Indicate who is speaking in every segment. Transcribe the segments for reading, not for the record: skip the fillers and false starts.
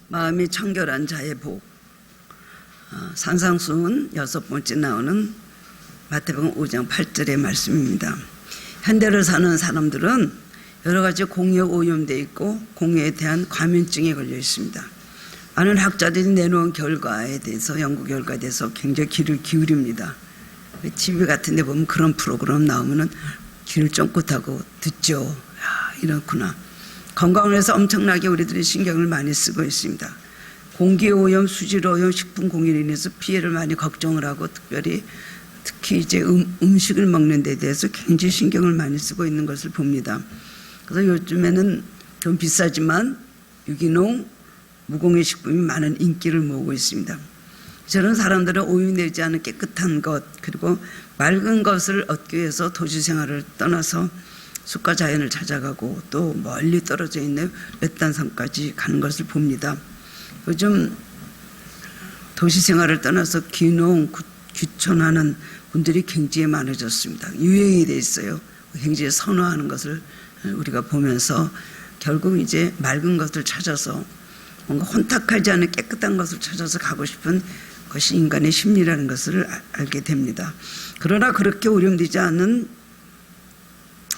Speaker 1: 마음이 청결한 자의 복. 산상수훈 6번째 나오는 마태복음 5장 8절의 말씀입니다. 현대를 사는 사람들은 여러 가지 공유에 오염되어 있고 공유에 대한 과민증에 걸려 있습니다. 많은 학자들이 내놓은 결과에 대해서, 연구 결과에 대해서 굉장히 귀를 기울입니다. TV 같은 데 보면 그런 프로그램 나오면은 귀를 쫑긋하고 듣죠. 야, 이렇구나. 건강을 위해서 엄청나게 우리들이 신경을 많이 쓰고 있습니다. 공기오염, 수질오염, 식품 공유로 인해서 피해를 많이 걱정을 하고 특히 이제 음식을 먹는 데 대해서 굉장히 신경을 많이 쓰고 있는 것을 봅니다. 그래서 요즘에는 좀 비싸지만 유기농, 무공해 식품이 많은 인기를 모으고 있습니다. 저런 사람들은 오염되지 않은 깨끗한 것, 그리고 맑은 것을 얻기 위해서 도시 생활을 떠나서 숲과 자연을 찾아가고 또 멀리 떨어져 있는 외딴 섬까지 가는 것을 봅니다. 요즘 도시 생활을 떠나서 귀농, 귀촌하는 분들이 굉장히 많아졌습니다. 유행이 돼 있어요. 굉장히 선호하는 것을 우리가 보면서 결국 이제 맑은 것을 찾아서 뭔가 혼탁하지 않은 깨끗한 것을 찾아서 가고 싶은 것이 인간의 심리라는 것을 알게 됩니다. 그러나 그렇게 오염되지 않은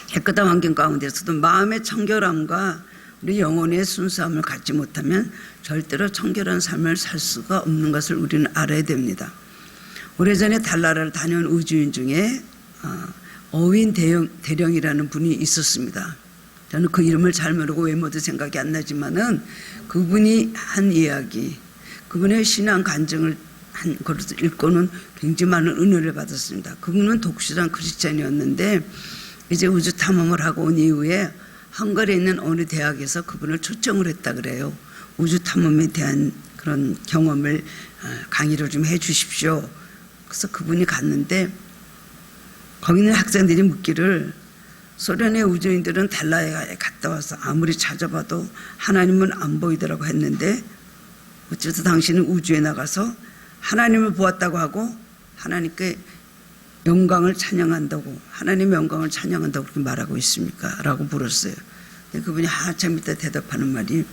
Speaker 1: 깨끗한 환경 가운데서도 마음의 청결함과 우리 영혼의 순수함을 갖지 못하면 절대로 청결한 삶을 살 수가 없는 것을 우리는 알아야 됩니다. 오래전에 달나라를 다녀온 우주인 중에 어윈 대령이라는 분이 있었습니다. 저는 그 이름을 잘 모르고 외모도 생각이 안 나지만은 그분이 한 이야기, 그분의 신앙 간증을 한 것을 읽고는 굉장히 많은 은혜를 받았습니다. 그분은 독실한 크리스찬이었는데 이제 우주 탐험을 하고 온 이후에 헝가리에 있는 어느 대학에서 그분을 초청을 했다 그래요. 우주 탐험에 대한 그런 경험을 강의를 좀 해 주십시오. 그래서 그분이 갔는데 거기 있는 학생들이 묻기를 소련의 우주인들은 달나라에 갔다 와서 아무리 찾아봐도 하나님은 안 보이더라고 했는데 어째서 당신은 우주에 나가서 하나님을 보았다고 하고 하나님께 영광을 찬양한다고, 하나님의 영광을 찬양한다고 그렇게 말하고 있습니까? 라고 물었어요. 근데 그분이 한참 있다 대답하는 말이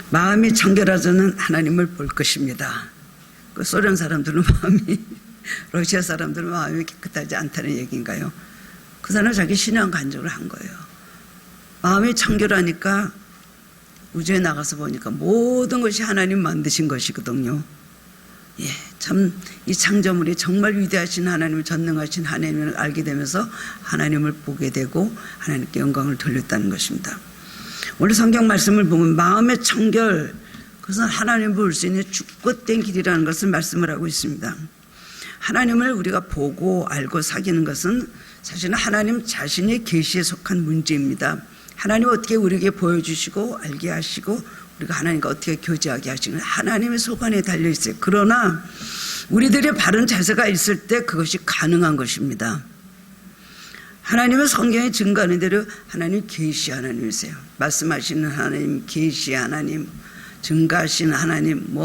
Speaker 1: 마음이 청결하자는 하나님을 볼 것입니다. 그 소련 사람들은 마음이, 러시아 사람들은 마음이 깨끗하지 않다는 얘기인가요? 그 사람은 자기 신앙 간증을 한 거예요. 마음이 청결하니까 우주에 나가서 보니까 모든 것이 하나님 만드신 것이거든요. 예, 참 이 창조물이 정말 위대하신 하나님을, 전능하신 하나님을 알게 되면서 하나님을 보게 되고 하나님께 영광을 돌렸다는 것입니다. 오늘 성경 말씀을 보면 마음의 청결, 그것은 하나님을 볼 수 있는 주권된 길이라는 것을 말씀을 하고 있습니다. 하나님을 우리가 보고 알고 사귀는 것은 사실은 하나님 자신의 계시에 속한 문제입니다. 하나님 어떻게 우리에게 보여주시고 알게 하시고 우리가 하나님과 어떻게 교제하게 하시는 하나님의 소관에 달려있어요. 그러나 우리들의 바른 자세가 있을 때 그것이 가능한 것입니다. 하나님의 성경에 증거하는 대로 하나님 계시 하나님이세요. 말씀하시는 하나님, 계시 하나님, 증거하시는 하나님,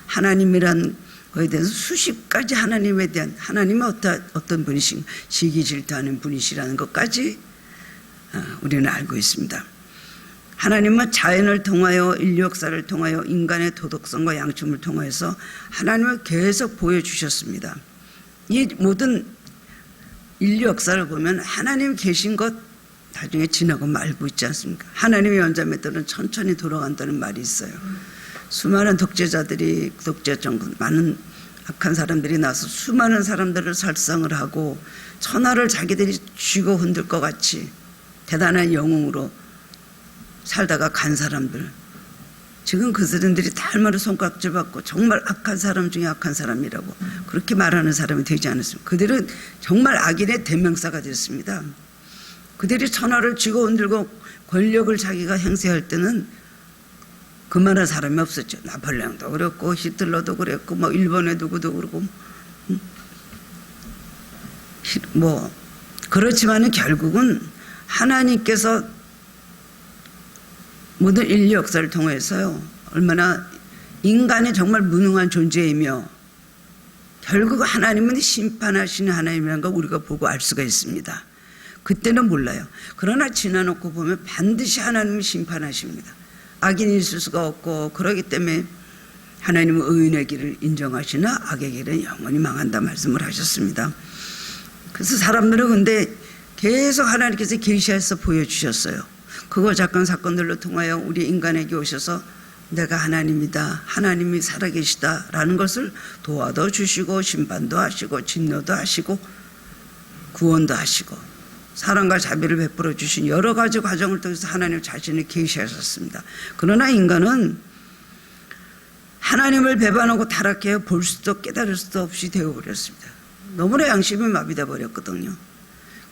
Speaker 1: 하나님이란 거에 대해서 수십 가지 하나님에 대한, 하나님은 어떤 분이신, 시기 질투하는 분이시라는 것까지 우리는 알고 있습니다. 하나님은 자연을 통하여, 인류 역사를 통하여, 인간의 도덕성과 양심을 통해서 하나님을 계속 보여주셨습니다. 이 모든 인류 역사를 보면 하나님이 계신 것 나중에 지나고 말고 있지 않습니까? 하나님의 연자매들은 천천히 돌아간다는 말이 있어요. 수많은 독재자들이, 독재 정권, 많은 악한 사람들이 나서 수많은 사람들을 살상을 하고 천하를 자기들이 쥐고 흔들 것 같이 대단한 영웅으로 살다가 간 사람들, 지금 그 사람들이 다 할머니 손깍지 받고 정말 악한 사람 중에 악한 사람이라고 그렇게 말하는 사람이 되지 않았습니다. 그들은 정말 악인의 대명사가 됐습니다. 그들이 천하를 쥐고 흔들고 권력을 자기가 행세할 때는 그만한 사람이 없었죠. 나폴레옹도 그랬고 히틀러도 그랬고 일본의 누구도 그러고 그렇지만은 결국은 하나님께서 모든 인류 역사를 통해서요, 얼마나 인간이 정말 무능한 존재이며 결국 하나님은 심판하시는 하나님이라는 걸 우리가 보고 알 수가 있습니다. 그때는 몰라요. 그러나 지나놓고 보면 반드시 하나님은 심판하십니다. 악인이 있을 수가 없고, 그러기 때문에 하나님은 의인의 길을 인정하시나 악의 길은 영원히 망한다 말씀을 하셨습니다. 그래서 사람들은 근데 계속 하나님께서 계시해서 보여주셨어요. 그거 사건 사건들로 통하여 우리 인간에게 오셔서 내가 하나님이다, 하나님이 살아계시다 라는 것을 도와도 주시고 심판도 하시고 진노도 하시고 구원도 하시고 사랑과 자비를 베풀어 주신 여러 가지 과정을 통해서 하나님 자신을 계시하셨습니다. 그러나 인간은 하나님을 배반하고 타락해 볼 수도 깨달을 수도 없이 되어버렸습니다. 너무나 양심이 마비돼 버렸거든요.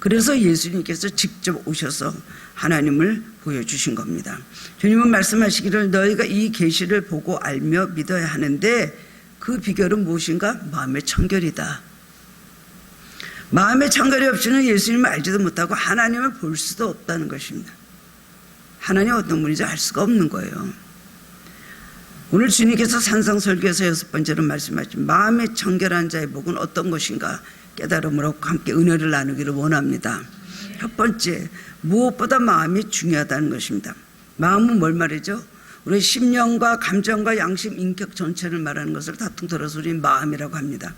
Speaker 1: 그래서 예수님께서 직접 오셔서 하나님을 보여주신 겁니다. 주님은 말씀하시기를 너희가 이 계시를 보고 알며 믿어야 하는데 그 비결은 무엇인가? 마음의 청결이다. 마음의 청결이 없이는 예수님을 알지도 못하고 하나님을 볼 수도 없다는 것입니다. 하나님 어떤 분인지 알 수가 없는 거예요. 오늘 주님께서 산상설교에서 6번째로 말씀하신 마음의 청결한 자의 복은 어떤 것인가 깨달음으로 함께 은혜를 나누기를 원합니다. 첫 번째, 무엇보다 마음이 중요하다는 것입니다. 마음은 뭘 말이죠? 우리 심령과 감정과 양심, 인격 전체를 말하는 것을 다 통틀어서 우리는 마음이라고 합니다.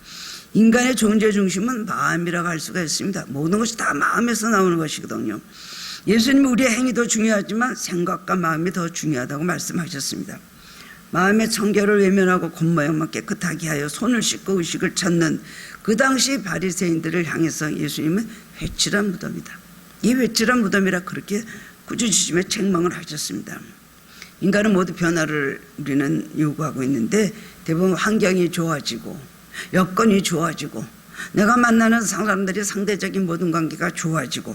Speaker 1: 인간의 존재 중심은 마음이라고 할 수가 있습니다. 모든 것이 다 마음에서 나오는 것이거든요. 예수님은 우리의 행위도 중요하지만 생각과 마음이 더 중요하다고 말씀하셨습니다. 마음의 청결을 외면하고 겉모양만 깨끗하게 하여 손을 씻고 의식을 찾는 그 당시 바리새인들을 향해서 예수님은 회칠한 무덤이다. 이 회칠한 무덤이라 그렇게 꾸짖으시며 책망을 하셨습니다. 인간은 모두 변화를 우리는 요구하고 있는데 대부분 환경이 좋아지고 여건이 좋아지고 내가 만나는 사람들이 상대적인 모든 관계가 좋아지고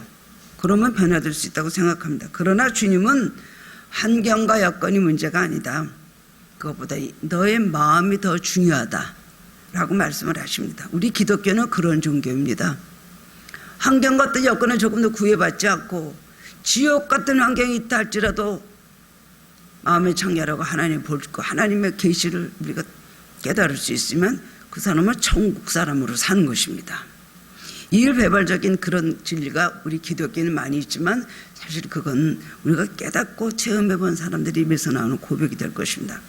Speaker 1: 그러면 변화될 수 있다고 생각합니다. 그러나 주님은 환경과 여건이 문제가 아니다. 그것보다 너의 마음이 더 중요하다라고 말씀을 하십니다. 우리 기독교는 그런 종교입니다. 환경 같은 여건은 조금 더 구애받지 않고 지옥 같은 환경이 있다 할지라도 마음의 청결하고 하나님 볼 거, 하나님의 계시를 우리가 깨달을 수 있으면 그 사람은 천국 사람으로 사는 것입니다. 이율배반적인 그런 진리가 우리 기독교에는 많이 있지만 사실 그건 우리가 깨닫고 체험해 본 사람들의 입에서 나오는 고백이 될 것입니다.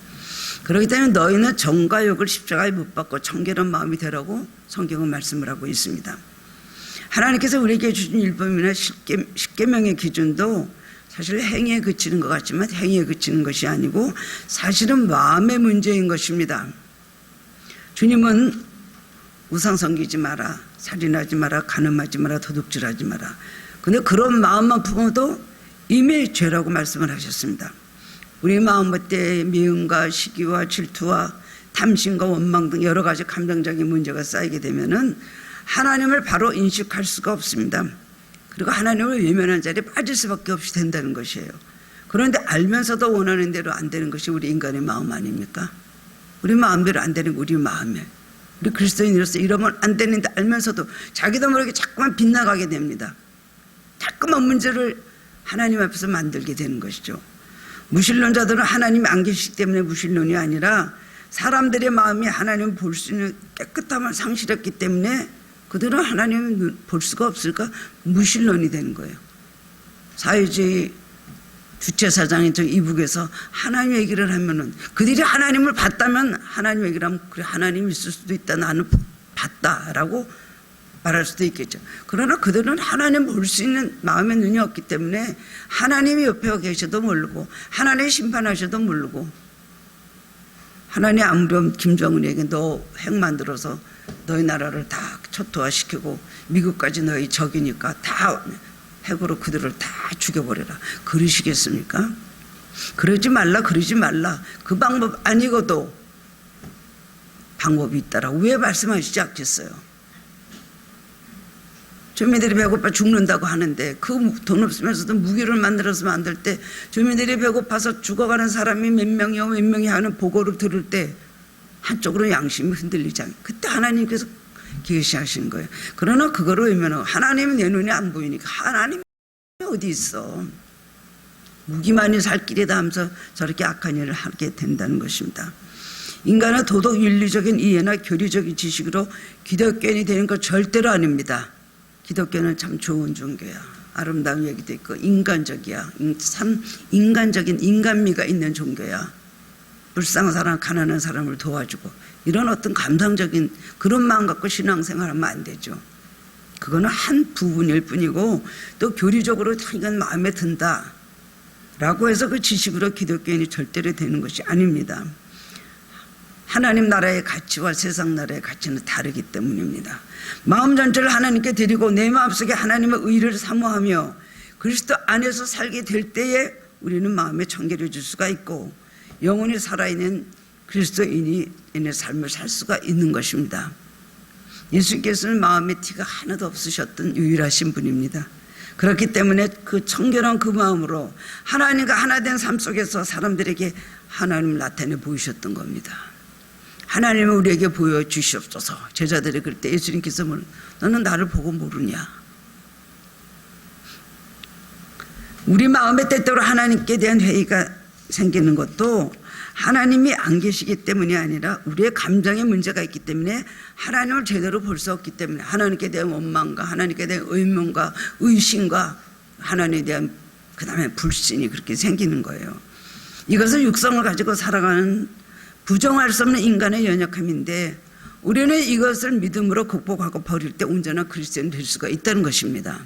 Speaker 1: 그렇기 때문에 너희는 정과 욕을 십자가에 못 박고 청결한 마음이 되라고 성경은 말씀을 하고 있습니다. 하나님께서 우리에게 주신 율법이나 십계명의 기준도 사실 행위에 그치는 것 같지만 행위에 그치는 것이 아니고 사실은 마음의 문제인 것입니다. 주님은 우상 섬기지 마라, 살인하지 마라, 간음하지 마라, 도둑질하지 마라. 근데 그런 마음만 품어도 이미 죄라고 말씀을 하셨습니다. 우리 마음밭에 미움과 시기와 질투와 탐심과 원망 등 여러 가지 감정적인 문제가 쌓이게 되면은 하나님을 바로 인식할 수가 없습니다. 그리고 하나님을 외면한 자리에 빠질 수밖에 없이 된다는 것이에요. 그런데 알면서도 원하는 대로 안 되는 것이 우리 인간의 마음 아닙니까? 우리 마음대로 안 되는 게 우리 마음이에요. 우리 그리스도인으로서 이러면 안 되는데 알면서도 자기도 모르게 자꾸만 빗나가게 됩니다. 자꾸만 문제를 하나님 앞에서 만들게 되는 것이죠. 무신론자들은 하나님이 안 계시기 때문에 무신론이 아니라 사람들의 마음이 하나님을 볼 수 있는 깨끗함을 상실했기 때문에 그들은 하나님을 볼 수가 없을까? 무신론이 되는 거예요. 사회주의 주체사장인 저 이북에서 하나님 얘기를 하면은 그들이 하나님을 봤다면 하나님 얘기를 하면 그래 하나님이 있을 수도 있다 나는 봤다라고 말할 수도 있겠죠. 그러나 그들은 하나님 볼 수 있는 마음의 눈이 없기 때문에 하나님이 옆에 계셔도 모르고 하나님 심판하셔도 모르고 하나님 아무렴 김정은에게 너 핵 만들어서 너희 나라를 다 초토화시키고 미국까지 너희 적이니까 다 핵으로 그들을 다 죽여버려라. 그러시겠습니까? 그러지 말라. 그 방법 아니고도 방법이 있다라고 왜 말씀하시지 않겠어요? 주민들이 배고파 죽는다고 하는데 그 돈 없으면서도 무기를 만들어서 만들 때 주민들이 배고파서 죽어가는 사람이 몇 명이 하는 보고를 들을 때 한쪽으로 양심이 흔들리지 않아요. 그때 하나님께서 계시하신 거예요. 그러나 그거를 외면하고 하나님은 내 눈에 안 보이니까 하나님이 어디 있어. 무기만이 살 길이다 하면서 저렇게 악한 일을 하게 된다는 것입니다. 인간은 도덕 윤리적인 이해나 교리적인 지식으로 기독교인이 되는 것 절대로 아닙니다. 기독교는 참 좋은 종교야. 아름다운 얘기도 있고 인간적이야. 참 인간적인 인간미가 있는 종교야. 불쌍한 사람, 가난한 사람을 도와주고 이런 어떤 감상적인 그런 마음 갖고 신앙생활하면 안 되죠. 그거는 한 부분일 뿐이고 또 교리적으로 이건 마음에 든다 라고 해서 그 지식으로 기독교인이 절대로 되는 것이 아닙니다. 하나님 나라의 가치와 세상 나라의 가치는 다르기 때문입니다. 마음 전체를 하나님께 드리고 내 마음속에 하나님의 의를 사모하며 그리스도 안에서 살게 될 때에 우리는 마음에 청결해질 수가 있고 영혼이 살아있는 그리스도인이 인의 삶을 살 수가 있는 것입니다. 예수께서는 마음에 티가 하나도 없으셨던 유일하신 분입니다. 그렇기 때문에 그 청결한 그 마음으로 하나님과 하나 된 삶 속에서 사람들에게 하나님을 나타내 보이셨던 겁니다. 하나님을 우리에게 보여주시옵소서. 제자들이 그럴 때 예수님께서 너는 나를 보고 모르냐. 우리 마음의 때때로 하나님께 대한 회의가 생기는 것도 하나님이 안 계시기 때문이 아니라 우리의 감정에 문제가 있기 때문에 하나님을 제대로 볼 수 없기 때문에 하나님께 대한 원망과 하나님께 대한 의문과 의심과 하나님에 대한 그 다음에 불신이 그렇게 생기는 거예요. 이것은 육성을 가지고 살아가는 부정할 수 없는 인간의 연약함인데 우리는 이것을 믿음으로 극복하고 버릴 때 온전한 그리스도인 될 수가 있다는 것입니다.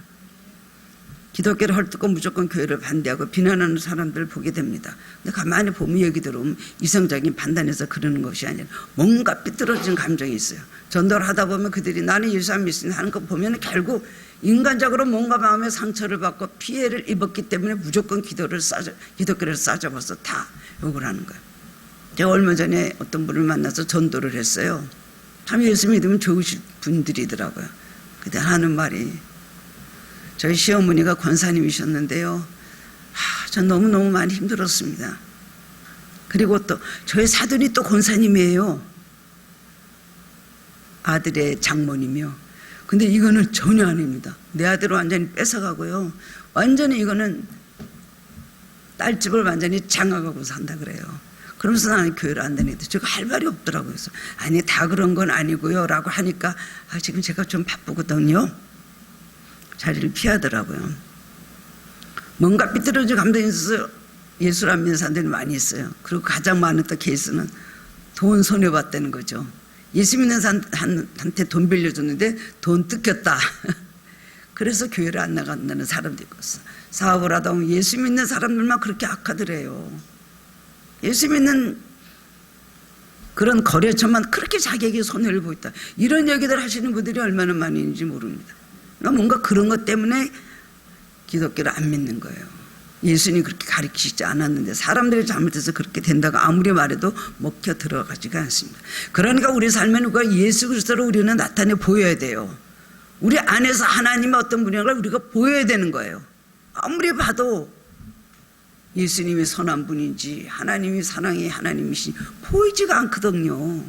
Speaker 1: 기독교를 헐뜯고 무조건 교회를 반대하고 비난하는 사람들을 보게 됩니다. 근데 가만히 보면 얘기 들어오면 이성적인 판단에서 그러는 것이 아니라 뭔가 삐뚤어진 감정이 있어요. 전도를 하다 보면 그들이 나는 예수 안 믿습니다 하는 거 보면 결국 인간적으로 뭔가 마음의 상처를 받고 피해를 입었기 때문에 무조건 기독교를 싸잡아서 다 욕을 하는 거예요. 제가 얼마 전에 어떤 분을 만나서 전도를 했어요. 참 예수 믿으면 좋으실 분들이더라고요. 그때 하는 말이 저희 시어머니가 권사님이셨는데요. 전 너무너무 많이 힘들었습니다. 그리고 또 저희 사돈이 또 권사님이에요. 아들의 장모님이요. 근데 이거는 전혀 아닙니다. 내 아들을 완전히 뺏어가고요. 완전히 이거는 딸집을 완전히 장악하고 산다 그래요. 그러면서 나는 교회를 안 다니는데 제가 할 말이 없더라고요. 그래서 아니 다 그런 건 아니고요 라고 하니까 지금 제가 좀 바쁘거든요. 자리를 피하더라고요. 뭔가 삐뚤어진 감정이 있어서 예수를 안 믿는 사람들이 많이 있어요. 그리고 가장 많은 또 케이스는 돈 손해봤다는 거죠. 예수 믿는 사람한테 돈 빌려줬는데 돈 뜯겼다. 그래서 교회를 안 나간다는 사람도 있고 사업을 하다 보면 예수 믿는 사람들만 그렇게 악하더래요. 예수 믿는 그런 거래처만 그렇게 자기에게 손해를 보였다. 이런 얘기들 하시는 분들이 얼마나 많이 있는지 모릅니다. 뭔가 그런 것 때문에 기독교를 안 믿는 거예요. 예수님이 그렇게 가르치지 않았는데 사람들이 잘못해서 그렇게 된다고 아무리 말해도 먹혀 들어가지가 않습니다. 그러니까 우리 삶에 누가 예수 그리스도를 우리는 나타내 보여야 돼요. 우리 안에서 하나님의 어떤 분야를 우리가 보여야 되는 거예요. 아무리 봐도 예수님이 선한 분인지 하나님이 사랑의 하나님이시 보이지가 않거든요.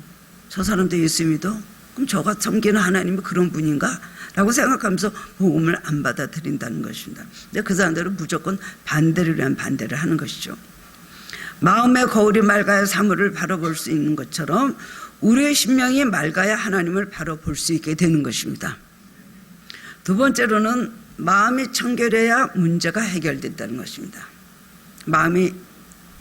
Speaker 1: 저 사람도 예수 믿어? 그럼 저가 섬기는 하나님이 그런 분인가? 라고 생각하면서 복음을 안 받아들인다는 것입니다. 근데 그 사람들은 무조건 반대를 위한 반대를 하는 것이죠. 마음의 거울이 맑아야 사물을 바로 볼 수 있는 것처럼 우리의 심령이 맑아야 하나님을 바로 볼 수 있게 되는 것입니다. 두 번째로는 마음이 청결해야 문제가 해결된다는 것입니다. 마음이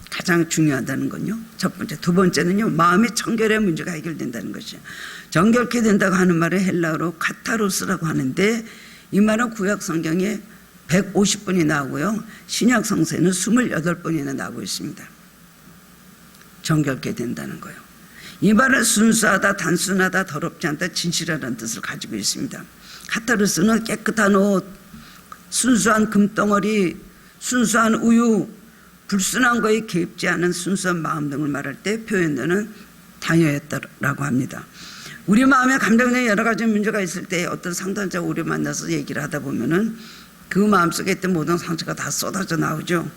Speaker 1: 가장 중요하다는 건요. 첫 번째. 두 번째는요. 마음이 청결해야 문제가 해결된다는 것이에요. 정결케 된다고 하는 말은 헬라어로 카타로스라고 하는데 이 말은 구약 성경에 150번이 나오고요. 신약 성서에는 28번이나 나오고 있습니다. 정결케 된다는 거예요. 이 말은 순수하다, 단순하다, 더럽지 않다, 진실하다는 뜻을 가지고 있습니다. 카타로스는 깨끗한 옷, 순수한 금덩어리, 순수한 우유, 불순한 거에 개입지 않은 순수한 마음 등을 말할 때 표현되는 단어였다라고 합니다. 우리 마음에 감정적인 여러 가지 문제가 있을 때 어떤 상담자 우리 만나서 얘기를 하다 보면은 그 마음속에 있던 모든 상처가 다 쏟아져 나오죠.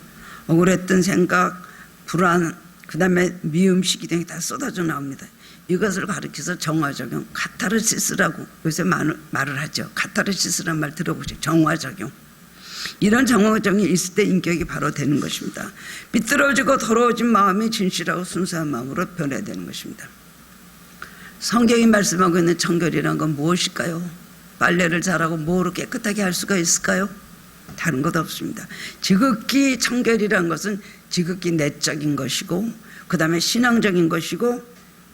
Speaker 1: 억울했던 생각, 불안, 그 다음에 미움, 시기 등이 다 쏟아져 나옵니다. 이것을 가르쳐서 정화적용, 카타르시스라고 요새 말을 하죠. 카타르시스란 말 들어보시죠. 정화적용. 이런 정화적용이 있을 때 인격이 바로 되는 것입니다. 삐뚤어지고 더러워진 마음이 진실하고 순수한 마음으로 변해야 되는 것입니다. 성경이 말씀하고 있는 청결이란 건 무엇일까요? 빨래를 잘하고 뭐로 깨끗하게 할 수가 있을까요? 다른 것 없습니다. 지극히 청결이라는 것은 지극히 내적인 것이고 그 다음에 신앙적인 것이고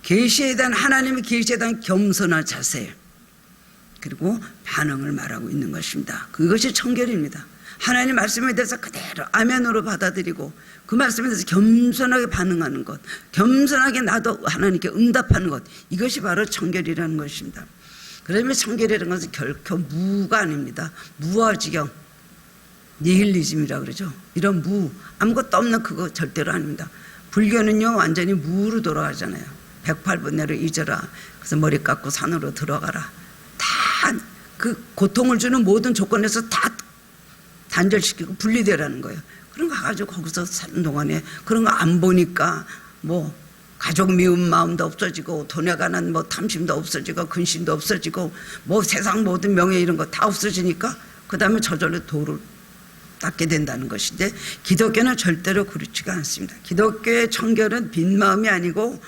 Speaker 1: 계시에 대한 하나님의 계시에 대한 겸손한 자세 그리고 반응을 말하고 있는 것입니다. 그것이 청결입니다. 하나님 말씀에 대해서 그대로 아멘으로 받아들이고 그 말씀에 대해서 겸손하게 반응하는 것, 겸손하게 나도 하나님께 응답하는 것, 이것이 바로 청결이라는 것입니다. 그러면 청결이라는 것은 결코 무가 아닙니다. 무아지경, 니힐리즘이라고 그러죠. 이런 무, 아무것도 없는 그거 절대로 아닙니다. 불교는요 완전히 무로 돌아가잖아요. 108번뇌를 잊어라. 그래서 머리 깎고 산으로 들어가라. 다 그 고통을 주는 모든 조건에서 다 단절시키고 분리되라는 거예요. 그런 거 가지고 거기서 사는 동안에 그런 거 안 보니까 뭐 가족 미운 마음도 없어지고 돈에 관한 뭐 탐심도 없어지고 근심도 없어지고 뭐 세상 모든 명예 이런 거 다 없어지니까 그 다음에 저절로 도를 닦게 된다는 것인데 기독교는 절대로 그렇지가 않습니다. 기독교의 청결은 빈 마음이 아니고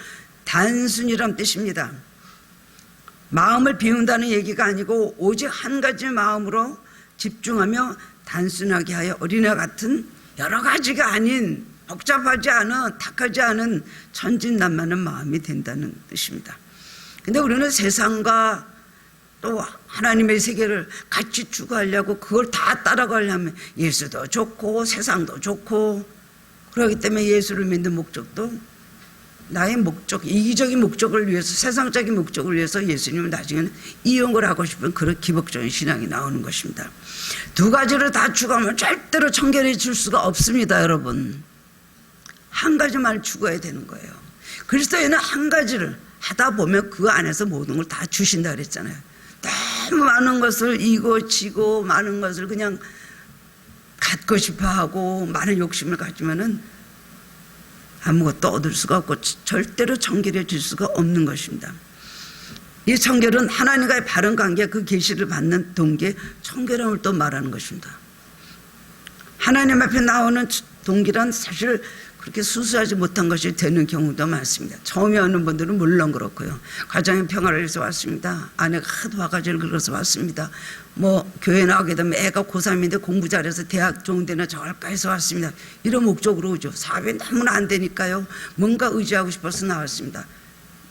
Speaker 1: 단순이란 뜻입니다. 마음을 비운다는 얘기가 아니고 오직 한 가지 마음으로 집중하며 단순하게 하여 어린애 같은 여러 가지가 아닌 복잡하지 않은 탁하지 않은 천진난만한 마음이 된다는 뜻입니다. 근데 우리는 세상과 또 하나님의 세계를 같이 추구하려고 그걸 다 따라가려면 예수도 좋고 세상도 좋고 그렇기 때문에 예수를 믿는 목적도 나의 목적, 이기적인 목적을 위해서 세상적인 목적을 위해서 예수님은 나중에는 이용을 하고 싶은 그런 기복적인 신앙이 나오는 것입니다. 두 가지를 다 추구하면 절대로 청결해질 수가 없습니다. 여러분 한 가지만 추구해야 되는 거예요. 그리스도인은 한 가지를 하다 보면 그 안에서 모든 걸 다 주신다 그랬잖아요. 너무 많은 것을 이고 지고 많은 것을 그냥 갖고 싶어하고 많은 욕심을 가지면은 아무것도 얻을 수가 없고 절대로 청결해질 수가 없는 것입니다. 이 청결은 하나님과의 바른 관계 그 계시를 받는 동기에 청결함을 또 말하는 것입니다. 하나님 앞에 나오는 동기란 사실 그렇게 수수하지 못한 것이 되는 경우도 많습니다. 처음에 오는 분들은 물론 그렇고요. 가정의 평화를 위해서 왔습니다. 아내가 하도 화가지를 긁어서 왔습니다. 뭐 교회 나오게 되면 애가 고3인데 공부 잘해서 대학 좋은 데나 저할까 해서 왔습니다. 이런 목적으로 오죠. 사업이 너무나 안 되니까요. 뭔가 의지하고 싶어서 나왔습니다.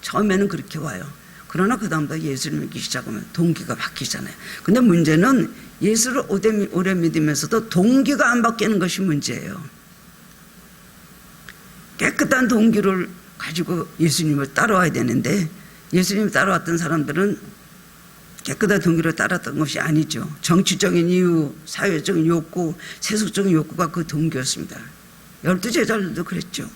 Speaker 1: 처음에는 그렇게 와요. 그러나 그 다음부터 예수를 믿기 시작하면 동기가 바뀌잖아요. 근데 문제는 예수를 오래 믿으면서도 동기가 안 바뀌는 것이 문제예요. 깨끗한 동기를 가지고 예수님을 따라와야 되는데 예수님을 따라왔던 사람들은 깨끗한 동기를 따랐던 것이 아니죠. 정치적인 이유, 사회적인 욕구, 세속적인 욕구가 그 동기였습니다. 12제자들도 그랬죠.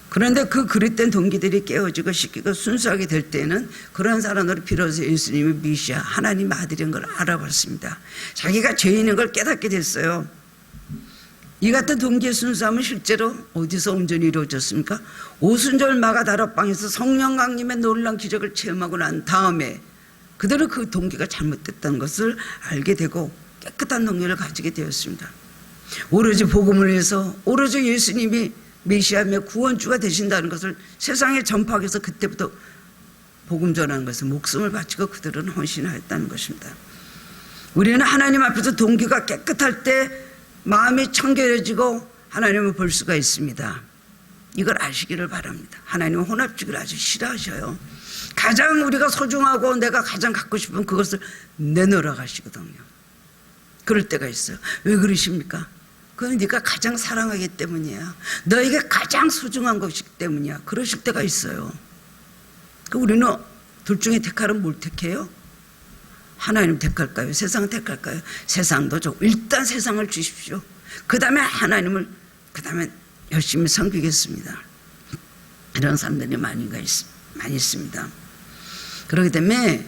Speaker 1: 그런데 그 그릇된 동기들이 깨어지고 씻기고 순수하게 될 때는 그런 사람으로 비로소 예수님이 미시아 하나님 아들인 걸 알아봤습니다. 자기가 죄인인 걸 깨닫게 됐어요. 이 같은 동기의 순수함은 실제로 어디서 온전히 이루어졌습니까? 오순절 마가 다락방에서 성령 강림의 놀라운 기적을 체험하고 난 다음에 그대로 그 동기가 잘못됐다는 것을 알게 되고 깨끗한 동기를 가지게 되었습니다. 오로지 복음을 위해서 오로지 예수님이 메시아며 구원주가 되신다는 것을 세상에 전파하기 위해서 그때부터 복음 전하는 것을 목숨을 바치고 그들은 헌신하였다는 것입니다. 우리는 하나님 앞에서 동기가 깨끗할 때 마음이 청결해지고 하나님을 볼 수가 있습니다. 이걸 아시기를 바랍니다. 하나님은 혼합주의를 아주 싫어하셔요. 가장 우리가 소중하고 내가 가장 갖고 싶은 그것을 내놓으라 하시거든요. 그럴 때가 있어요. 왜 그러십니까? 그건 네가 가장 사랑하기 때문이야. 너에게 가장 소중한 것이기 때문이야. 그러실 때가 있어요. 우리는 둘 중에 택하면 뭘 택해요? 하나님 택할까요? 세상 택할까요? 세상도 좋고 일단 세상을 주십시오. 그 다음에 하나님을 그 다음에 열심히 섬기겠습니다. 이런 사람들이 많이 있습니다. 그렇기 때문에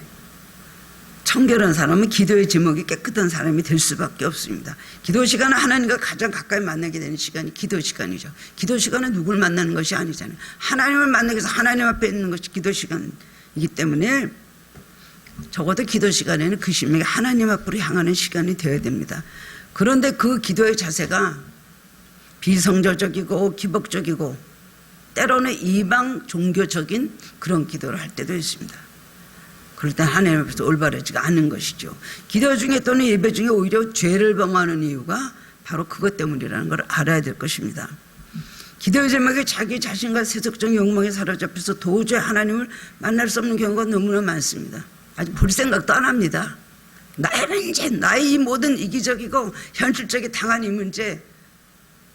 Speaker 1: 청결한 사람은 기도의 제목이 깨끗한 사람이 될 수밖에 없습니다. 기도 시간은 하나님과 가장 가까이 만나게 되는 시간이 기도 시간이죠. 기도 시간은 누굴 만나는 것이 아니잖아요. 하나님을 만나기 위해서 하나님 앞에 있는 것이 기도 시간이기 때문에 적어도 기도 시간에는 그 심령이 하나님 앞으로 향하는 시간이 되어야 됩니다. 그런데 그 기도의 자세가 비성저적이고 기복적이고 때로는 이방 종교적인 그런 기도를 할 때도 있습니다. 그럴 때 하나님 앞에서 올바르지가 않은 것이죠. 기도 중에 또는 예배 중에 오히려 죄를 범하는 이유가 바로 그것 때문이라는 걸 알아야 될 것입니다. 기도의 제목에 자기 자신과 세속적 욕망에 사로잡혀서 도저히 하나님을 만날 수 없는 경우가 너무나 많습니다. 아직 볼 생각도 안 합니다. 나의 문제, 나의 이 모든 이기적이고 현실적인 당한 이 문제,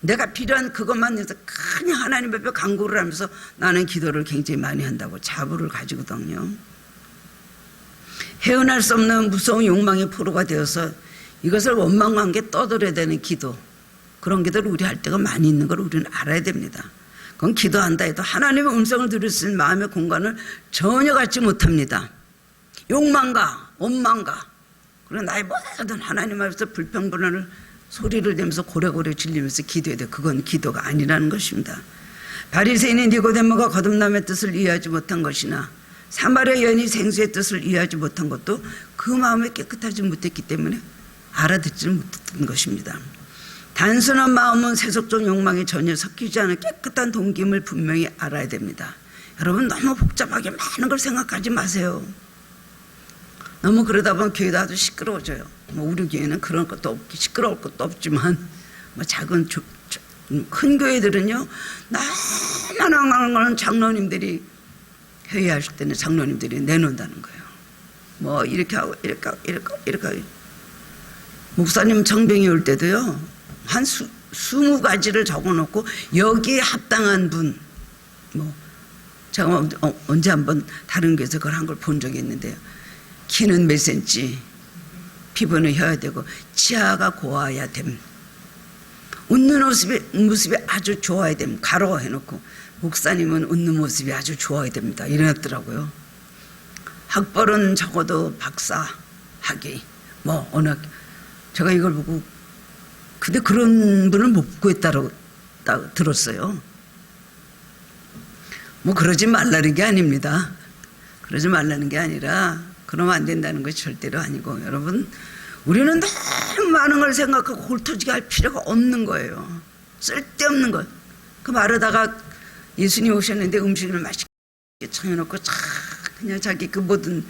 Speaker 1: 내가 필요한 그것만 해서 그냥 하나님 앞에 간구를 하면서 나는 기도를 굉장히 많이 한다고 자부를 가지거든요. 헤어날 수 없는 무서운 욕망의 포로가 되어서 이것을 원망관계 떠들어야 되는 기도, 그런 기도를 우리 할 때가 많이 있는 걸 우리는 알아야 됩니다. 그건 기도한다 해도 하나님의 음성을 들을 수 있는 마음의 공간을 전혀 갖지 못합니다. 욕망과 원망과 그리고 나의 모든 하나님 앞에서 불평불만을 소리를 내면서 고래고래 질리면서 기도해야 돼. 그건 기도가 아니라는 것입니다. 바리새인인 니고데모가 거듭남의 뜻을 이해하지 못한 것이나 사마리아 여인이 생수의 뜻을 이해하지 못한 것도 그 마음에 깨끗하지 못했기 때문에 알아듣지 못했던 것입니다. 단순한 마음은 세속적 욕망에 전혀 섞이지 않은 깨끗한 동기임을 분명히 알아야 됩니다. 여러분 너무 복잡하게 많은 걸 생각하지 마세요. 너무 그러다 보면 교회도 아주 시끄러워져요. 뭐 우리 교회는 그런 것도 없고 시끄러울 것도 없지만 뭐 작은 큰 교회들은요 너무나 많은 장로님들이 회의하실 때는 장로님들이 내놓는다는 거예요. 뭐 이렇게 하고 이렇게 하고 이렇게 하고 목사님 정병이 올 때도요 한 20가지를 적어놓고 여기에 합당한 분, 뭐 제가 언제 한번 다른 교회에서 그걸 한 걸 본 적이 있는데요. 키는 몇 센치, 피부는 혀야 되고 치아가 고와야 됨, 웃는 모습이 아주 좋아야 됨, 가로 해놓고 목사님은 웃는 모습이 아주 좋아야 됩니다. 이랬더라고요. 학벌은 적어도 박사, 학위, 뭐 어느 제가 이걸 보고 근데 그런 분을 못 구했다고 들었어요. 뭐 그러지 말라는 게 아닙니다. 그러지 말라는 게 아니라 그러면 안 된다는 것이 절대로 아니고 여러분 우리는 너무 많은 걸 생각하고 홀터지게 할 필요가 없는 거예요. 쓸데없는 것. 그 말하다가 예수님 오셨는데 음식을 맛있게 차려놓고 그냥 자기 그 모든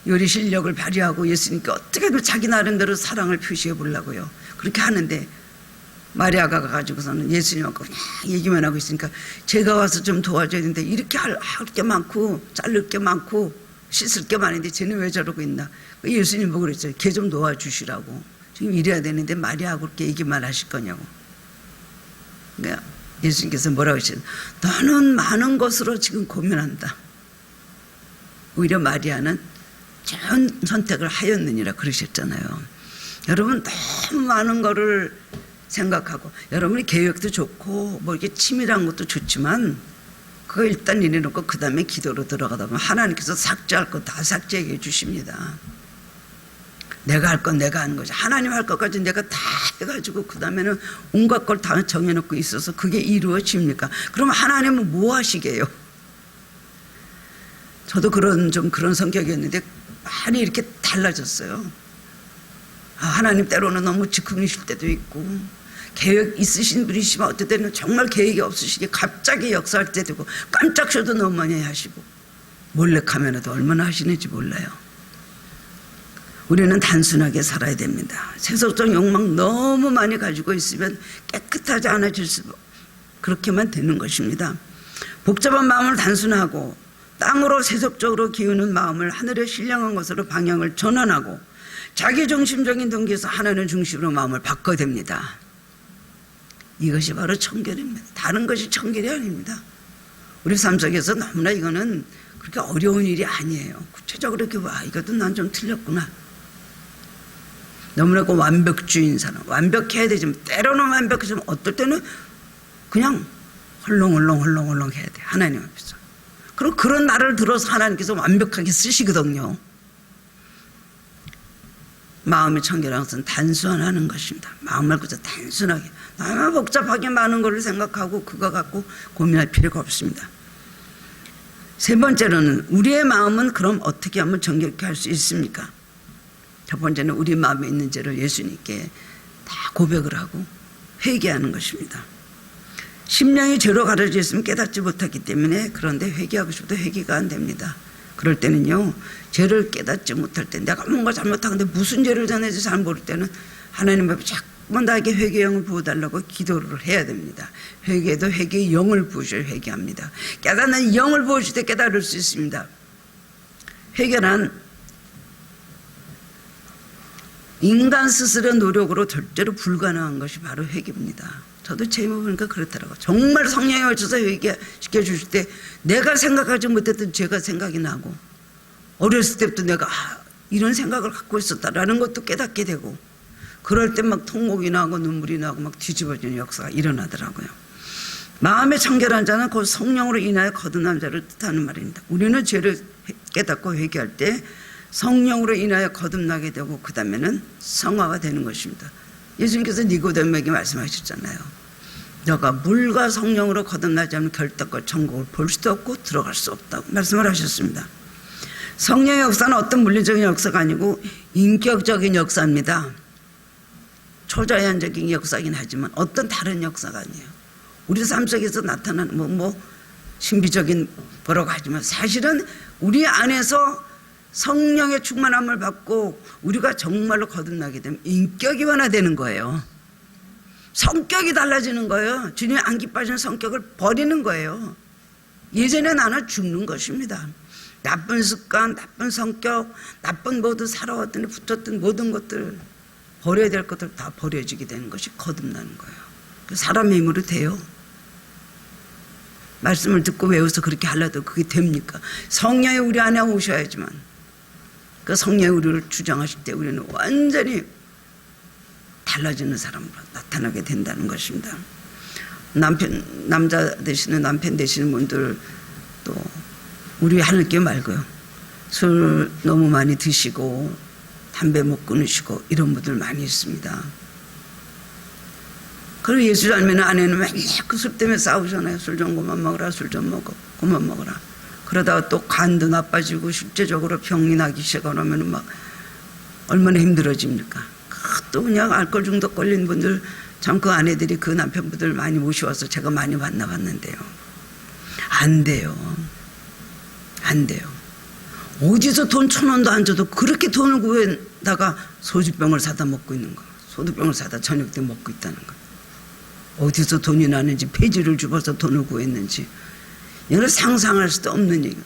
Speaker 1: 요리 실력을 발휘하고 예수님께 어떻게든 자기 나름대로 사랑을 표시해 보려고요. 그렇게 하는데 마리아가 가가지고서는 예수님하고 그냥 얘기만 하고 있으니까 제가 와서 좀 도와줘야 되는데 이렇게 할 게 많고 자를 게 많고 씻을 게 많은데 쟤는 왜 저러고 있나. 예수님 보고 그랬어요. 걔 좀 도와주시라고. 지금 이래야 되는데 마리아하고 그렇게 얘기만 하실 거냐고. 그러니까 예수님께서 뭐라고 하시죠? 너는 많은 것으로 지금 고민한다. 오히려 마리아는 좋은 선택을 하였느니라 그러셨잖아요. 여러분 너무 많은 거를 생각하고 여러분이 계획도 좋고 뭐 이렇게 치밀한 것도 좋지만 그거 일단 이래놓고 그 다음에 기도로 들어가다 보면 하나님께서 삭제할 거 다 삭제해 주십니다. 내가 할 건 내가 하는 거지. 하나님 할 것까지 내가 다 해가지고 그 다음에는 온갖 걸 다 정해놓고 있어서 그게 이루어집니까? 그럼 하나님은 뭐 하시게요? 저도 그런 성격이었는데 많이 이렇게 달라졌어요. 하나님 때로는 너무 즉흥이실 때도 있고 계획 있으신 분이시면 어떨 때는 정말 계획이 없으시게 갑자기 역사할 때도 있고 깜짝 쇼도 너무 많이 하시고 몰래카메라도 얼마나 하시는지 몰라요. 우리는 단순하게 살아야 됩니다. 세속적 욕망 너무 많이 가지고 있으면 깨끗하지 않아질 수 그렇게만 되는 것입니다. 복잡한 마음을 단순하고 땅으로 세속적으로 기우는 마음을 하늘의 신령한 것으로 방향을 전환하고 자기중심적인 동기에서 하나님 중심으로 마음을 바꿔야 됩니다. 이것이 바로 청결입니다. 다른 것이 청결이 아닙니다. 우리 삶 속에서 너무나 이거는 그렇게 어려운 일이 아니에요. 구체적으로 이렇게 이것도 난 좀 틀렸구나. 너무나 그 완벽주의인 사람, 완벽해야 되지만 때로는 완벽하지만 어떨 때는 그냥 헐렁헐렁 해야 돼. 하나님 앞에서. 그리고 그런 날을 들어서 하나님께서 완벽하게 쓰시거든요. 마음의 청결한 것은 단순하는 것입니다. 마음을 그저 단순하게 너무 복잡하게 많은 것을 생각하고 그거 갖고 고민할 필요가 없습니다. 세 번째로는 우리의 마음은 그럼 어떻게 하면 정결케 할 수 있습니까? 첫 번째는 우리 마음에 있는 죄를 예수님께 다 고백을 하고 회개하는 것입니다. 심령이 죄로 가려져 있으면 깨닫지 못하기 때문에 그런데 회개하고 싶어도 회개가 안 됩니다. 그럴 때는요, 죄를 깨닫지 못할 때, 내가 뭔가 잘못하는데 무슨 죄를 졌는지 잘 모를 때는 하나님 앞에 자꾸만 나에게 회개의 영을 부어달라고 기도를 해야 됩니다. 회개도 회개의 영을 부으셔야 회개합니다. 깨닫는 영을 부으실 때 깨달을 수 있습니다. 회개란 인간 스스로의 노력으로 절대로 불가능한 것이 바로 회개입니다. 저도 제목 보니까 그렇더라고요. 정말 성령에 걸쳐서 회개시켜 주실 때 내가 생각하지 못했던 죄가 생각이 나고, 어렸을 때부터 내가 이런 생각을 갖고 있었다라는 것도 깨닫게 되고, 그럴 때 막 통곡이 나고 눈물이 나고 막 뒤집어지는 역사가 일어나더라고요. 마음의 청결한 자는 곧 성령으로 인하여 거듭난 자를 뜻하는 말입니다. 우리는 죄를 깨닫고 회개할 때 성령으로 인하여 거듭나게 되고 그 다음에는 성화가 되는 것입니다. 예수님께서 니고데모에게 말씀하셨잖아요. 너가 물과 성령으로 거듭나지 않으면 결단과 천국을 볼 수도 없고 들어갈 수 없다고 말씀을 하셨습니다. 성령의 역사는 어떤 물리적인 역사가 아니고 인격적인 역사입니다. 초자연적인 역사이긴 하지만 어떤 다른 역사가 아니에요. 우리 삶 속에서 나타나는 신비적인 거라고 하지만 사실은 우리 안에서 성령의 충만함을 받고 우리가 정말로 거듭나게 되면 인격이 변화되는 거예요. 성격이 달라지는 거예요. 주님의 안 기뻐하시는 성격을 버리는 거예요. 예전에 나는 죽는 것입니다. 나쁜 습관, 나쁜 성격, 나쁜 모든 살아왔던 붙었던 모든 것들, 버려야 될 것들 다 버려지게 되는 것이 거듭나는 거예요. 사람의 힘으로 돼요. 말씀을 듣고 외워서 그렇게 하려도 그게 됩니까? 성령이 우리 안에 오셔야지만, 그 성령이 우리를 주장하실 때 우리는 완전히 달라지는 사람으로 나타나게 된다는 것입니다. 남자 되시는, 남편 되시는 분들 또 우리 하늘 게 말고요, 술 너무 많이 드시고 담배 못 끊으시고 이런 분들 많이 있습니다. 그리고 예수 알면 아내는 맨날 그 술 때문에 싸우잖아요. 술 좀 그만 먹어라, 술 좀 먹어, 그만 먹어라. 그러다가 또 간도 나빠지고 실제적으로 병이 나기 시작하면 막 얼마나 힘들어집니까? 또 그냥 알코올 중독 걸린 분들, 참 그 아내들이 그 남편분들 많이 모셔와서 제가 많이 만나봤는데요. 안 돼요. 안 돼요. 어디서 돈 1,000원도 안 줘도 그렇게 돈을 구해다가 소주병을 사다 먹고 있는 거, 소주병을 사다 저녁 때 먹고 있다는 거. 어디서 돈이 나는지, 폐지를 주어서 돈을 구했는지, 이걸 상상할 수도 없는 얘기.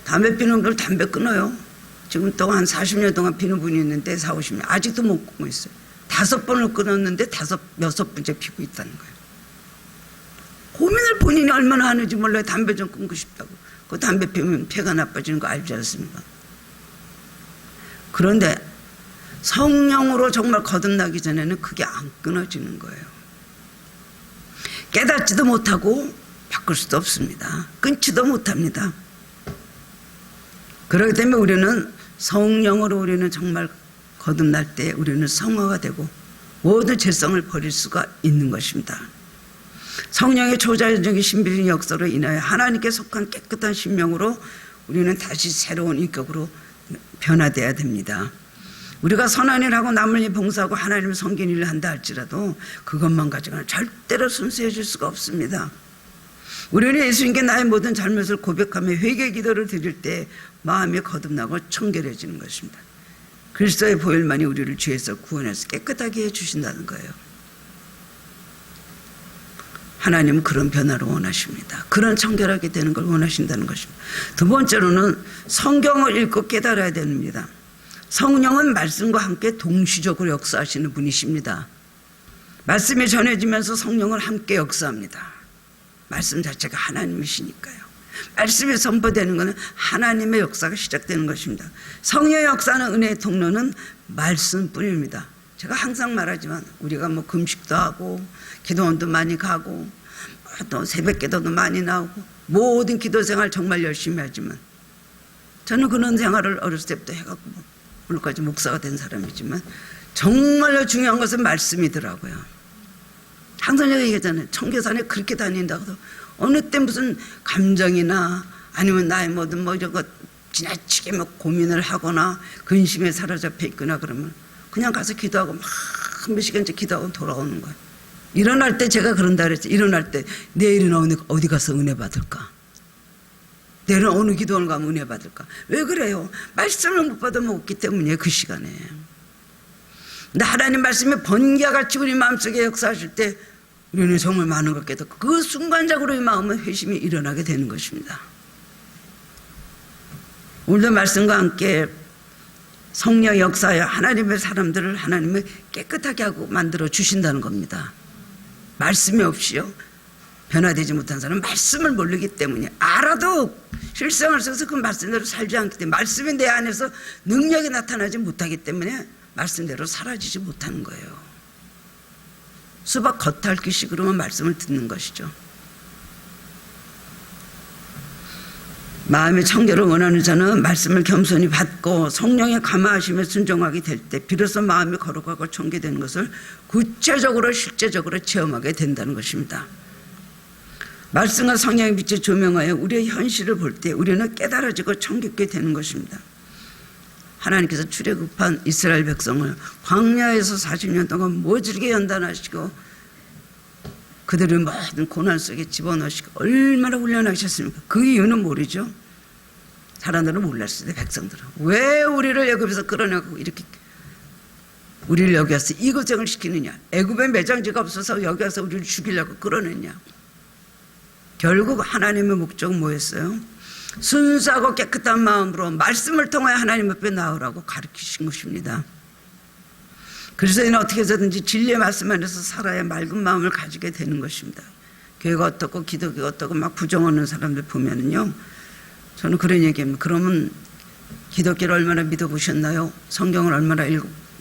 Speaker 1: 담배 피는 걸 담배 끊어요. 지금 또 한 40년 동안 피는 분이 있는데 40, 50년 아직도 못 끊고 있어요. 5번을 끊었는데 6번째 피고 있다는 거예요. 고민을 본인이 얼마나 하는지 몰라요. 담배 좀 끊고 싶다고. 그 담배 피우면 폐가 나빠지는 거 알지 않습니까? 그런데 성령으로 정말 거듭나기 전에는 그게 안 끊어지는 거예요. 깨닫지도 못하고 바꿀 수도 없습니다. 끊지도 못합니다. 그렇기 때문에 우리는 성령으로 우리는 정말 거듭날 때 우리는 성화가 되고 모든 죄성을 버릴 수가 있는 것입니다. 성령의 초자연적인 신비적인 역사로 인하여 하나님께 속한 깨끗한 심령으로 우리는 다시 새로운 인격으로 변화되어야 됩니다. 우리가 선한 일을 하고 남을 일 봉사하고 하나님을 섬기는 일을 한다 할지라도 그것만 가지고는 절대로 순수해질 수가 없습니다. 우리는 예수님께 나의 모든 잘못을 고백하며 회개 기도를 드릴 때 마음이 거듭나고 청결해지는 것입니다. 그리스도의 보혈만이 우리를 죄에서 구원해서 깨끗하게 해주신다는 거예요. 하나님은 그런 변화를 원하십니다. 그런 청결하게 되는 걸 원하신다는 것입니다. 두 번째로는 성경을 읽고 깨달아야 됩니다. 성령은 말씀과 함께 동시적으로 역사하시는 분이십니다. 말씀이 전해지면서 성령은 함께 역사합니다. 말씀 자체가 하나님이시니까요. 말씀이 선포되는 것은 하나님의 역사가 시작되는 것입니다. 성령의 역사는 은혜의 통로는 말씀뿐입니다. 제가 항상 말하지만 우리가 금식도 하고 기도원도 많이 가고 또 새벽기도도 많이 나오고 모든 기도생활 정말 열심히 하지만 저는 그런 생활을 어렸을 때부터 해갖고 오늘까지 목사가 된 사람이지만 정말로 중요한 것은 말씀이더라고요. 항상 제가 얘기하잖아요. 청계산에 그렇게 다닌다고도 어느 때 무슨 감정이나 아니면 나의 모든 저거 지나치게 고민을 하거나 근심에 사로잡혀 있거나 그러면 그냥 가서 기도하고 막 몇 시간째 기도하고 돌아오는 거예요. 일어날 때 제가 그런다 그랬죠. 일어날 때 내일은 어디 가서 은혜 받을까? 내일은 어느 기도원을 가면 은혜 받을까? 왜 그래요? 말씀을 못 받으면 없기 때문이에요. 그 시간에. 근데 하나님 말씀이 번개와 같이 우리 마음속에 역사하실 때 우리는 정말 많은 것 깨닫고 그 순간적으로 이 마음은 회심이 일어나게 되는 것입니다. 오늘도 말씀과 함께 성령 역사에 하나님의 사람들을 하나님을 깨끗하게 하고 만들어 주신다는 겁니다. 말씀이 없이요 변화되지 못한 사람은 말씀을 모르기 때문에 알아도 실생활 속에서 그 말씀대로 살지 않기 때문에 말씀이 내 안에서 능력이 나타나지 못하기 때문에 말씀대로 사라지지 못하는 거예요. 수박 겉핥기식으로만 말씀을 듣는 것이죠. 마음의 청결을 원하는 자는 말씀을 겸손히 받고 성령의 감화하심에 순종하게 될 때 비로소 마음이 거룩하고 청결되는 것을 구체적으로 실제적으로 체험하게 된다는 것입니다. 말씀과 성령의 빛에 조명하여 우리의 현실을 볼 때 우리는 깨달아지고 청결게 되는 것입니다. 하나님께서 출애굽한 이스라엘 백성을 광야에서 40년 동안 모질게 연단하시고 그들을 모든 고난 속에 집어넣으시고 얼마나 훈련하셨습니까? 그 이유는 모르죠. 사람들은 몰랐어요. 백성들은. 왜 우리를 애굽에서 끌어내고 이렇게 우리를 여기 와서 이 고생을 시키느냐. 애굽에 매장지가 없어서 여기 와서 우리를 죽이려고 끌어냈냐. 결국 하나님의 목적은 뭐였어요? 순수하고 깨끗한 마음으로 말씀을 통하여 하나님 앞에 나오라고 가르치신 것입니다. 그래서 이는 어떻게 해서든지 진리의 말씀 안에서 살아야 맑은 마음을 가지게 되는 것입니다. 교회가 어떻고 기독교가 어떻고 막 부정하는 사람들 보면은요, 저는 그런 얘기합니다. 그러면 기독교를 얼마나 믿어보셨나요? 성경을 얼마나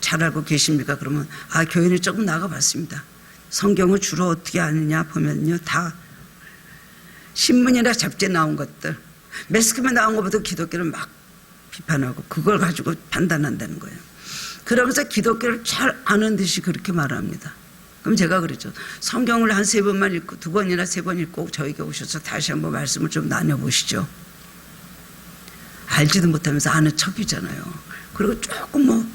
Speaker 1: 잘 알고 계십니까? 그러면 교회는 조금 나가봤습니다. 성경을 주로 어떻게 아느냐 보면요, 다 신문이나 잡지에 나온 것들, 매스컴에 나온 것보다 기독교를 막 비판하고 그걸 가지고 판단한다는 거예요. 그러면서 기독교를 잘 아는 듯이 그렇게 말합니다. 그럼 제가 그랬죠. 성경을 한 3번만 읽고 2번이나 3번 읽고 저에게 오셔서 다시 한번 말씀을 좀 나눠보시죠. 알지도 못하면서 아는 척이잖아요. 그리고 조금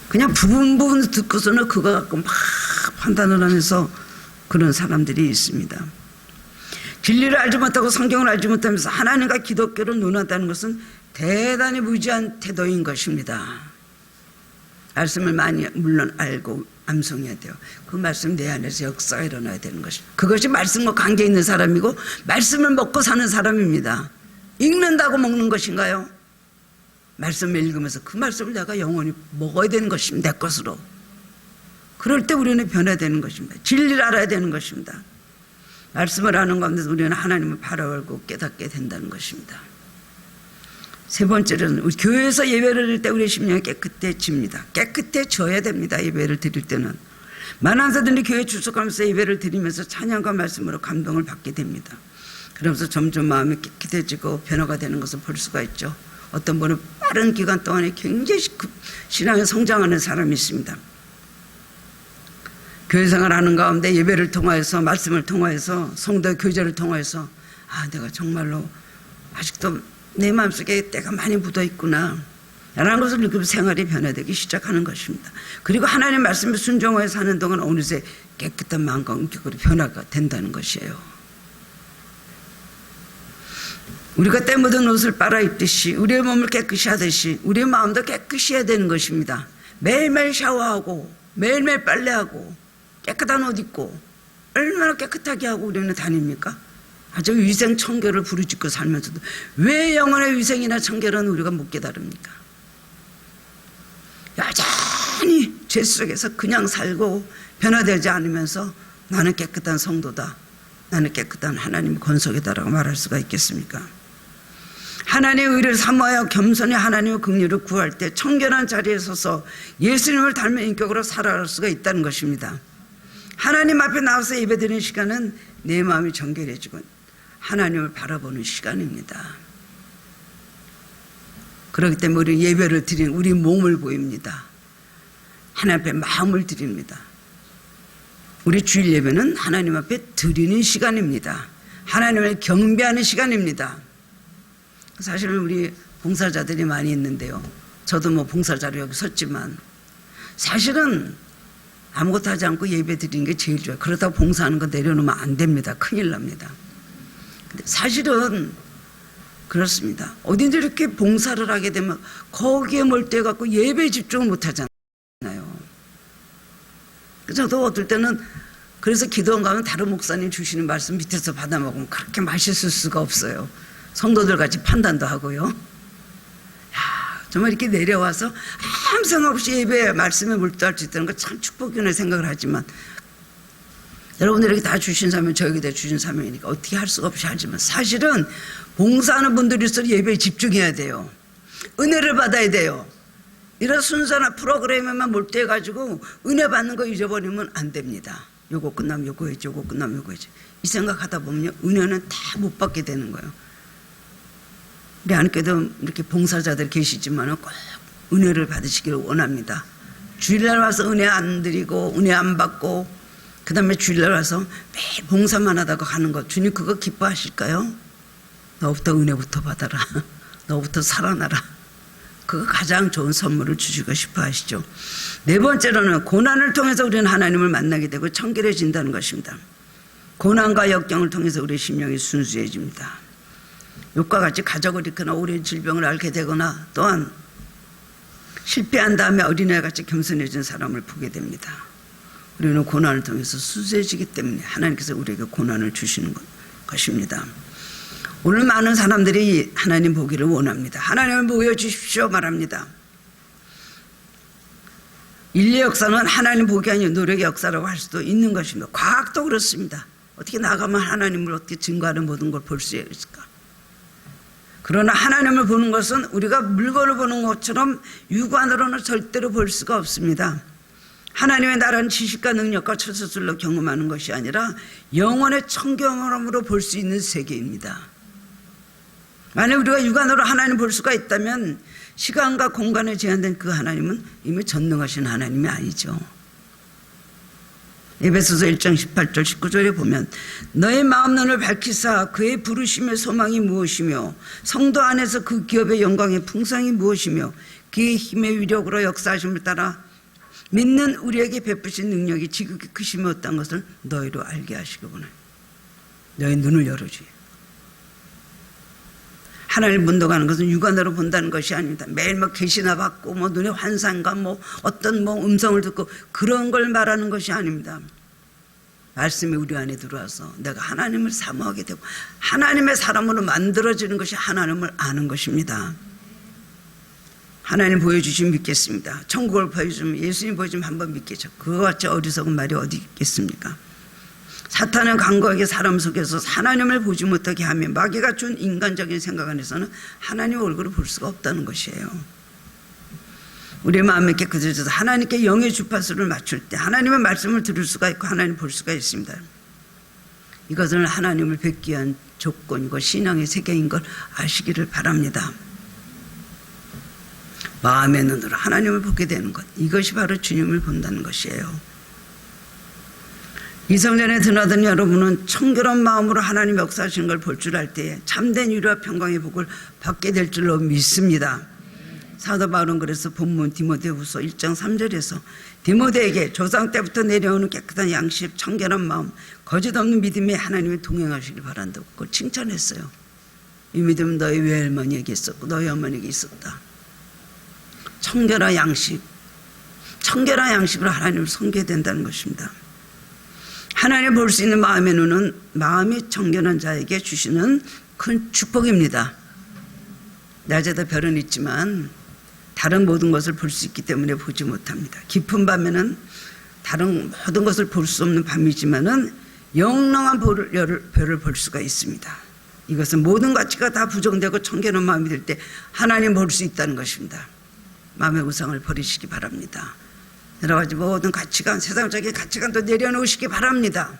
Speaker 1: 그냥 부분 듣고서는 그거 갖고 막 판단을 하면서 그런 사람들이 있습니다. 진리를 알지 못하고 성경을 알지 못하면서 하나님과 기독교를 논한다는 것은 대단히 무지한 태도인 것입니다. 말씀을 많이 물론 알고 암송해야 돼요. 그 말씀 내 안에서 역사가 일어나야 되는 것입니다. 그것이 말씀과 관계 있는 사람이고 말씀을 먹고 사는 사람입니다. 읽는다고 먹는 것인가요? 말씀을 읽으면서 그 말씀을 내가 영원히 먹어야 되는 것입니다. 내 것으로. 그럴 때 우리는 변화되는 것입니다. 진리를 알아야 되는 것입니다. 말씀을 아는 가운데서 우리는 하나님을 바라보고 깨닫게 된다는 것입니다. 3번째로는 우리 교회에서 예배를 드릴 때 우리의 심령이 깨끗해집니다. 깨끗해져야 됩니다. 예배를 드릴 때는. 많은 사람들이 교회에 출석하면서 예배를 드리면서 찬양과 말씀으로 감동을 받게 됩니다. 그러면서 점점 마음이 깨끗해지고 변화가 되는 것을 볼 수가 있죠. 어떤 분은 빠른 기간 동안에 굉장히 신앙에 성장하는 사람이 있습니다. 교회생활 하는 가운데 예배를 통하여서 말씀을 통하여서 성도 교제를 통하여서 내가 정말로 아직도 내 마음속에 때가 많이 묻어 있구나 라는 것을 느끼며 생활이 변화되기 시작하는 것입니다. 그리고 하나님의 말씀에 순종하여 사는 동안 어느새 깨끗한 마음과 인격으로 변화가 된다는 것이에요. 우리가 때 묻은 옷을 빨아 입듯이 우리의 몸을 깨끗이 하듯이 우리의 마음도 깨끗이 해야 되는 것입니다. 매일매일 샤워하고 매일매일 빨래하고 깨끗한 옷 입고 얼마나 깨끗하게 하고 우리는 다닙니까? 아주 위생 청결을 부르짖고 살면서도 왜 영혼의 위생이나 청결은 우리가 못 깨달습니까? 여전히 죄 속에서 그냥 살고 변화되지 않으면서 나는 깨끗한 성도다, 나는 깨끗한 하나님의 권속이다라고 말할 수가 있겠습니까? 하나님의 의를 사모하여 겸손히 하나님의 긍휼을 구할 때 청결한 자리에 서서 예수님을 닮은 인격으로 살아갈 수가 있다는 것입니다. 하나님 앞에 나와서 예배드리는 시간은 내 마음이 정결해지고 하나님을 바라보는 시간입니다. 그렇기 때문에 우리 예배를 드리는 우리 몸을 보입니다. 하나님 앞에 마음을 드립니다. 우리 주일 예배는 하나님 앞에 드리는 시간입니다. 하나님을 경배하는 시간입니다. 사실 우리 봉사자들이 많이 있는데요. 저도 봉사자로 여기 섰지만 사실은 아무것도 하지 않고 예배 드리는 게 제일 좋아요. 그러다가 봉사하는 거 내려놓으면 안 됩니다. 큰일 납니다. 근데 사실은 그렇습니다. 어딘지 이렇게 봉사를 하게 되면 거기에 몰두해 갖고 예배에 집중을 못 하잖아요. 저도 어떨 때는 그래서 기도원 가면 다른 목사님 주시는 말씀 밑에서 받아 먹으면 그렇게 맛있을 수가 없어요. 성도들 같이 판단도 하고요. 야, 정말 이렇게 내려와서 아무 생각 없이 예배 말씀에 몰두할 수 있다는 거 참 축복이네 생각을 하지만, 여러분들에게 다 주신 사명, 저에게도 주신 사명이니까 어떻게 할 수가 없이 하지만, 사실은 봉사하는 분들일수록 예배에 집중해야 돼요. 은혜를 받아야 돼요. 이런 순서나 프로그램에만 몰두해가지고 은혜 받는 거 잊어버리면 안 됩니다. 요거 끝나면 요거 해야지, 요거 끝나면 요거 해야지. 이 생각하다 보면 은혜는 다 못 받게 되는 거예요. 우리 안에도 이렇게 봉사자들 계시지만 꼭 은혜를 받으시기를 원합니다. 주일날 와서 은혜 안 드리고 은혜 안 받고 그 다음에 주일날 와서 매일 봉사만 하다가 가는 거, 주님 그거 기뻐하실까요? 너부터 은혜부터 받아라. 너부터 살아나라. 그거 가장 좋은 선물을 주시고 싶어 하시죠. 네 번째로는 고난을 통해서 우리는 하나님을 만나게 되고 청결해진다는 것입니다. 고난과 역경을 통해서 우리의 심령이 순수해집니다. 욕과 같이 가족을 잃거나 오랜 질병을 앓게 되거나 또한 실패한 다음에 어린애같이 겸손해진 사람을 보게 됩니다. 우리는 고난을 통해서 순수해지기 때문에 하나님께서 우리에게 고난을 주시는 것입니다. 오늘 많은 사람들이 하나님 보기를 원합니다. 하나님을 보여주십시오 말합니다. 인류 역사는 하나님 보기 아닌 노력의 역사라고 할 수도 있는 것입니다. 과학도 그렇습니다. 어떻게 나가면 하나님을 어떻게 증거하는 모든 걸 볼 수 있을까? 그러나 하나님을 보는 것은 우리가 물건을 보는 것처럼 육안으로는 절대로 볼 수가 없습니다. 하나님의 나라는 지식과 능력과 처소술로 경험하는 것이 아니라 영혼의 청경험으로 볼 수 있는 세계입니다. 만약 우리가 육안으로 하나님 볼 수가 있다면 시간과 공간에 제한된 그 하나님은 이미 전능하신 하나님이 아니죠. 에베소서 1장 18절 19절에 보면 너의 마음 눈을 밝히사 그의 부르심의 소망이 무엇이며 성도 안에서 그 기업의 영광의 풍성이 무엇이며 그의 힘의 위력으로 역사하심을 따라 믿는 우리에게 베푸신 능력이 지극히 크심이 어떤 것을 너희로 알게 하시기 원하요. 너의 눈을 열어주요. 하나님을 본다는 것은 육안으로 본다는 것이 아닙니다. 매일 막 계시나 받고 뭐 눈에 환상과 뭐 어떤 뭐 음성을 듣고 그런 걸 말하는 것이 아닙니다. 말씀이 우리 안에 들어와서 내가 하나님을 사모하게 되고 하나님의 사람으로 만들어지는 것이 하나님을 아는 것입니다. 하나님 보여주시면 믿겠습니다. 천국을 보여주면 예수님 보여주면 한번 믿겠죠. 그와 같이 어리석은 말이 어디 있겠습니까? 사탄은 강고하게 사람 속에서 하나님을 보지 못하게 하며 마귀가 준 인간적인 생각 안에서는 하나님 얼굴을 볼 수가 없다는 것이에요. 우리의 마음에 깨끗해져서 하나님께 영의 주파수를 맞출 때 하나님의 말씀을 들을 수가 있고 하나님 볼 수가 있습니다. 이것은 하나님을 뵙기 위한 조건이고 신앙의 세계인 걸 아시기를 바랍니다. 마음의 눈으로 하나님을 보게 되는 것, 이것이 바로 주님을 본다는 것이에요. 이성전에 드나든 여러분은 청결한 마음으로 하나님 역사하시는 걸 볼 줄 알 때에 참된 위로와 평강의 복을 받게 될 줄로 믿습니다. 사도 바울은 그래서 본문 디모데후서 1장 3절에서 디모데에게 조상 때부터 내려오는 깨끗한 양심, 청결한 마음, 거짓 없는 믿음에 하나님이 동행하시길 바란다고 그걸 칭찬했어요. 이 믿음은 너희 외할머니에게 있었고 너희 어머니에게 있었다. 청결한 양심, 청결한 양심으로 하나님을 섬겨야 된다는 것입니다. 하나님을 볼 수 있는 마음의 눈은 마음이 청결한 자에게 주시는 큰 축복입니다. 낮에도 별은 있지만 다른 모든 것을 볼 수 있기 때문에 보지 못합니다. 깊은 밤에는 다른 모든 것을 볼 수 없는 밤이지만은 영롱한 별을 볼 수가 있습니다. 이것은 모든 가치가 다 부정되고 청결한 마음이 될 때 하나님 볼 수 있다는 것입니다. 마음의 우상을 버리시기 바랍니다. 여러 가지 모든 가치관, 세상적인 가치관도 내려놓으시기 바랍니다.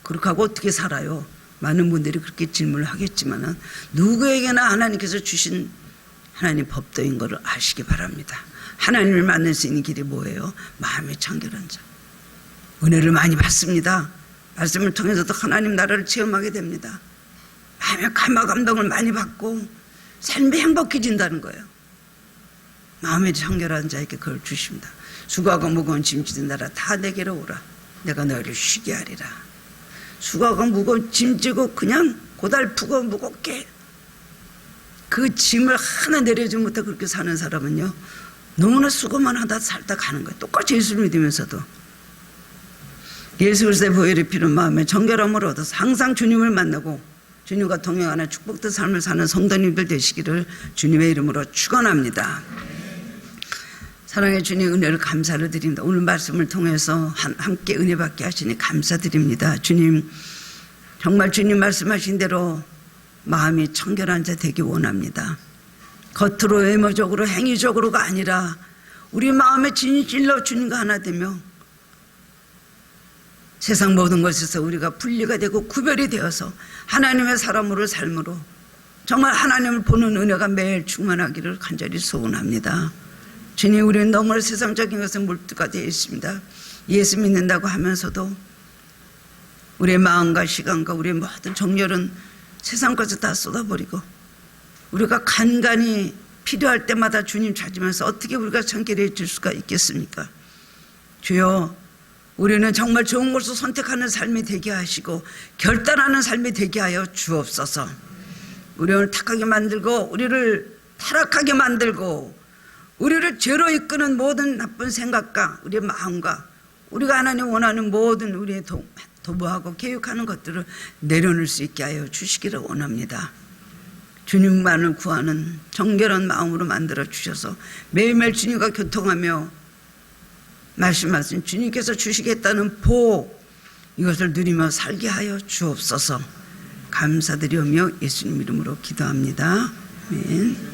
Speaker 1: 그렇게 하고 어떻게 살아요? 많은 분들이 그렇게 질문을 하겠지만 누구에게나 하나님께서 주신 하나님 법도인 것을 아시기 바랍니다. 하나님을 만날 수 있는 길이 뭐예요? 마음이 청결한 자. 은혜를 많이 받습니다. 말씀을 통해서도 하나님 나라를 체험하게 됩니다. 마음의 감화 감동을 많이 받고 삶이 행복해진다는 거예요. 마음이 청결한 자에게 그걸 주십니다. 수고하고 무거운 짐 지는 나라 다 내게로 오라. 내가 너희를 쉬게 하리라. 수고하고 무거운 짐 지고 그냥 고달프고 무겁게 그 짐을 하나 내려주지 못해 그렇게 사는 사람은요, 너무나 수고만 하다 살다 가는 거예요. 똑같이 예수를 믿으면서도. 예수 그리스도의 보혈의 피로 마음에 정결함을 얻어서 항상 주님을 만나고 주님과 동행하는 축복된 삶을 사는 성도님들 되시기를 주님의 이름으로 축원합니다. 사랑의 주님, 은혜를 감사를 드립니다. 오늘 말씀을 통해서 함께 은혜 받게 하시니 감사드립니다. 주님, 정말 주님 말씀하신 대로 마음이 청결한 자 되기 원합니다. 겉으로 외모적으로 행위적으로가 아니라 우리 마음의 진실로 주님과 하나 되며 세상 모든 것에서 우리가 분리가 되고 구별이 되어서 하나님의 사람으로 삶으로 정말 하나님을 보는 은혜가 매일 충만하기를 간절히 소원합니다. 주님, 우리는 너무나 세상적인 것에 몰두가 되어 있습니다. 예수 믿는다고 하면서도 우리의 마음과 시간과 우리의 모든 정열은 세상 것을 다 쏟아버리고 우리가 간간히 필요할 때마다 주님 찾으면서 어떻게 우리가 청결해질 수가 있겠습니까? 주여, 우리는 정말 좋은 것을 선택하는 삶이 되게 하시고 결단하는 삶이 되게 하여 주옵소서. 우리를 탁하게 만들고 우리를 타락하게 만들고 우리를 죄로 이끄는 모든 나쁜 생각과 우리의 마음과 우리가 하나님 원하는 모든 우리의 도모하고 계획하는 것들을 내려놓을 수 있게 하여 주시기를 원합니다. 주님만을 구하는 정결한 마음으로 만들어 주셔서 매일매일 주님과 교통하며 말씀하신 주님께서 주시겠다는 복, 이것을 누리며 살게 하여 주옵소서. 감사드리며 예수님 이름으로 기도합니다. 아멘.